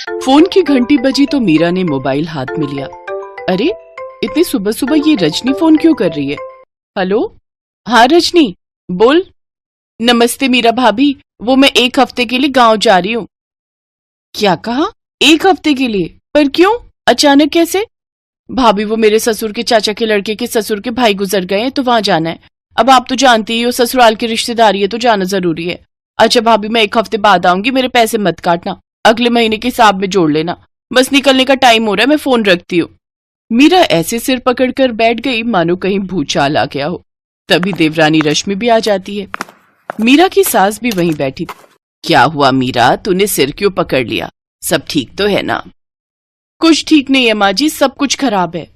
Phone की घंटी बजी तो मीरा ने मोबाइल हाथ में लिया। अरे, इतनी सुबह सुबह ये रजनी फोन क्यों कर रही है? हेलो, हाँ रजनी, बोल। नमस्ते मीरा भाभी, वो मैं 1 हफ्ते के लिए गांव जा रही हूँ। क्या कहा? 1 हफ्ते के लिए? पर क्यों, अचानक कैसे? भाभी, वो मेरे ससुर के चाचा के लड़के के ससुर के भाई गुजर गए हैं तो वहां जाना है। अब आप तो जानती ही हो, ससुराल की रिश्तेदारी है तो जाना जरूरी है। अच्छा भाभी, मैं 1 हफ्ते बाद आऊंगी, मेरे पैसे मत काटना, अगले महीने के हिसाब में जोड़ लेना। बस निकलने का टाइम हो रहा है, मैं फोन रखती हूँ। मीरा ऐसे सिर पकड़कर बैठ गई मानो कहीं भूचाल आ गया हो। तभी देवरानी रश्मि भी आ जाती है। मीरा की सास भी वहीं बैठी थी। क्या हुआ मीरा, तूने सिर क्यों पकड़ लिया? सब ठीक तो है ना? कुछ ठीक नहीं है माँ जी, सब कुछ खराब है।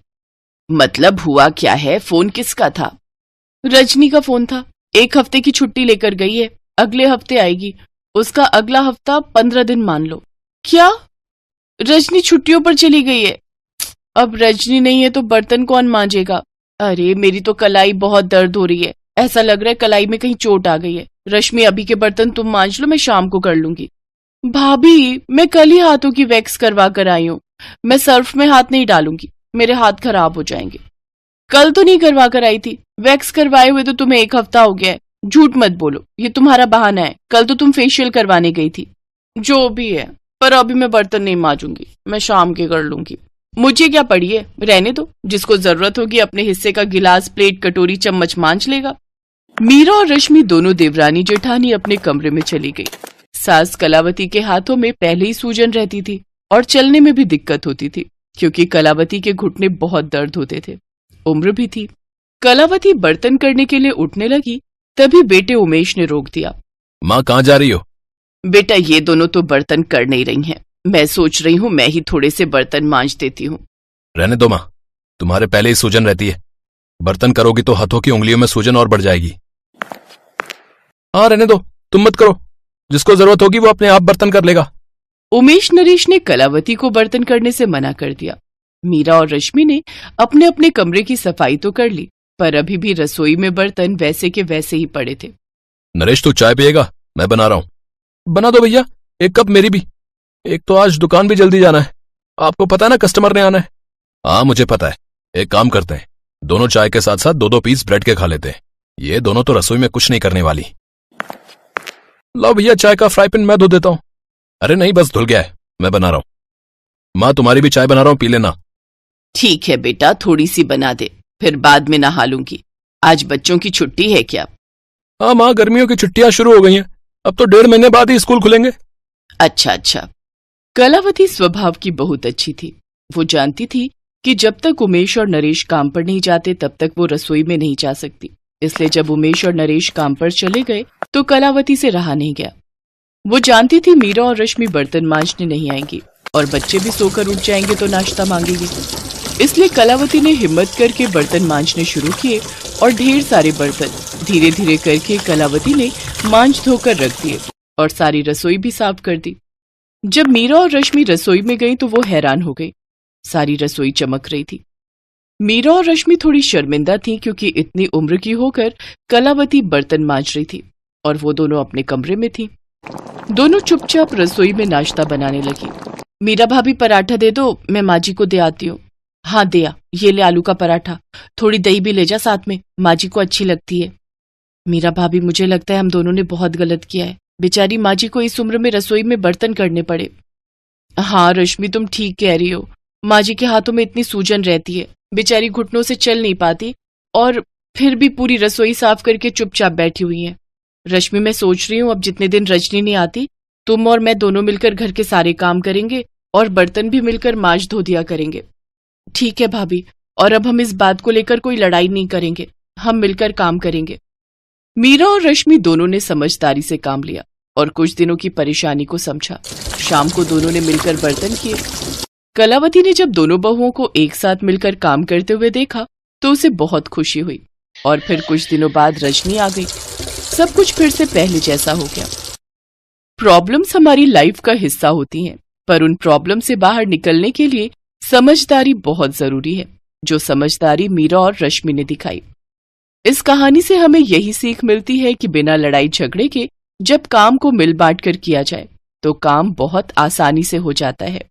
मतलब हुआ क्या है? फोन किसका था? रजनी का फोन था। 1 हफ्ते की छुट्टी लेकर गई है, अगले हफ्ते आएगी। उसका अगला हफ्ता 15 दिन मान लो। क्या? रजनी छुट्टियों पर चली गई है? अब रजनी नहीं है तो बर्तन कौन मांजेगा? अरे, मेरी तो कलाई बहुत दर्द हो रही है, ऐसा लग रहा है कलाई में कहीं चोट आ गई है। रश्मि, अभी के बर्तन तुम मांज लो, मैं शाम को कर लूंगी। भाभी, मैं कल ही हाथों की वैक्स करवा कर आई हूँ, मैं सर्फ में हाथ नहीं डालूंगी, मेरे हाथ खराब हो जाएंगे। कल तो नहीं करवा कर आई थी? वैक्स करवाए हुए तो तुम्हें 1 हफ्ता हो गया है। झूठ मत बोलो, ये तुम्हारा बहाना है। कल तो तुम फेशियल करवाने गई थी। जो भी है, पर अभी मैं बर्तन नहीं मांजूंगी, मैं शाम के कर लूंगी। मुझे क्या पड़ी है, रहने दो, जिसको जरूरत होगी अपने हिस्से का गिलास, प्लेट, कटोरी, चम्मच मांज लेगा। मीरा और रश्मि दोनों देवरानी जेठानी अपने कमरे में चली गई। सास कलावती के हाथों में पहले ही सूजन रहती थी और चलने में भी दिक्कत होती थी, क्योंकि कलावती के घुटने बहुत दर्द होते थे। उम्र भी थी। कलावती बर्तन करने के लिए उठने लगी, तभी बेटे उमेश ने रोक दिया। माँ, कहाँ जा रही हो? बेटा, ये दोनों तो बर्तन कर नहीं रही हैं, मैं सोच रही हूँ मैं ही थोड़े से बर्तन मांज देती हूँ। रहने दो माँ, तुम्हारे पहले ही सूजन रहती है, बर्तन करोगी तो हाथों की उंगलियों में सूजन और बढ़ जाएगी। हाँ, रहने दो, तुम मत करो, जिसको जरूरत होगी वो अपने आप बर्तन कर लेगा। उमेश नरेश ने कलावती को बर्तन करने से मना कर दिया। मीरा और रश्मि ने अपने अपने कमरे की सफाई तो कर ली, पर अभी भी रसोई में बर्तन वैसे के वैसे ही पड़े थे। नरेश, तू चाय पिएगा? मैं बना रहा हूँ। बना दो भैया, 1 कप मेरी भी। एक तो आज दुकान भी जल्दी जाना है, आपको पता है ना, कस्टमर ने आना है। हाँ, मुझे पता है। एक काम करते हैं, दोनों चाय के साथ साथ 2-2 पीस ब्रेड के खा लेते हैं। ये दोनों तो रसोई में कुछ नहीं करने वाली। लो भैया, चाय का फ्राई पैन मैं धो देता हूँ। अरे नहीं, बस धुल गया है, मैं बना रहा हूँ। माँ, तुम्हारी भी चाय बना रहा हूँ, पी लेना। ठीक है बेटा, थोड़ी सी बना दे, फिर बाद में नहा लूंगी। आज बच्चों की छुट्टी है क्या? हाँ माँ, गर्मियों की छुट्टियां शुरू हो गई हैं, अब तो 1.5 महीने बाद ही स्कूल खुलेंगे। अच्छा अच्छा। कलावती स्वभाव की बहुत अच्छी थी। वो जानती थी कि जब तक उमेश और नरेश काम पर नहीं जाते तब तक वो रसोई में नहीं जा सकती। इसलिए जब उमेश और नरेश काम पर चले गए तो कलावती से रहा नहीं गया। वो जानती थी मीरा और रश्मि बर्तन मांजने नहीं आएंगी और बच्चे भी सोकर उठ जाएंगे तो नाश्ता मांगेंगे। इसलिए कलावती ने हिम्मत करके बर्तन मांजने शुरू किए और ढेर सारे बर्तन धीरे धीरे करके कलावती ने मांज धोकर रख दिए और सारी रसोई भी साफ कर दी। जब मीरा और रश्मि रसोई में गई तो वो हैरान हो गई। सारी रसोई चमक रही थी। मीरा और रश्मि थोड़ी शर्मिंदा थी क्योंकि इतनी उम्र की होकर कलावती बर्तन मांज रही थी और वो दोनों अपने कमरे में थी। दोनों चुपचाप रसोई में नाश्ता बनाने लगी। मीरा भाभी, पराठा दे दो, मैं माँ जी को दे आती हूँ। हाँ दे आ, ये ले आलू का पराठा, थोड़ी दही भी ले जा साथ में, माँ जी को अच्छी लगती है। मीरा भाभी, मुझे लगता है हम दोनों ने बहुत गलत किया है, बेचारी माँ जी को इस उम्र में रसोई में बर्तन करने पड़े। हाँ रश्मि, तुम ठीक कह रही हो, माँ जी के हाथों में इतनी सूजन रहती है, बेचारी घुटनों से चल नहीं पाती और फिर भी पूरी रसोई साफ करके चुपचाप बैठी हुई है। रश्मि, मैं सोच रही हूँ अब जितने दिन रजनी नहीं आती तुम और मैं दोनों मिलकर घर के सारे काम करेंगे और बर्तन भी मिलकर मांज धो दिया करेंगे। ठीक है भाभी, और अब हम इस बात को लेकर कोई लड़ाई नहीं करेंगे, हम मिलकर काम करेंगे। मीरा और रश्मि दोनों ने समझदारी से काम लिया और कुछ दिनों की परेशानी को समझा। शाम को दोनों ने मिलकर बर्तन किए। कलावती ने जब दोनों बहुओं को एक साथ मिलकर काम करते हुए देखा तो उसे बहुत खुशी हुई और फिर कुछ दिनों बाद रजनी आ गई। सब कुछ फिर से पहले जैसा हो गया। प्रॉब्लम्स हमारी लाइफ का हिस्सा होती हैं, पर उन प्रॉब्लम से बाहर निकलने के लिए समझदारी बहुत जरूरी है, जो समझदारी मीरा और रश्मि ने दिखाई। इस कहानी से हमें यही सीख मिलती है कि बिना लड़ाई झगड़े के जब काम को मिल बांट कर किया जाए तो काम बहुत आसानी से हो जाता है।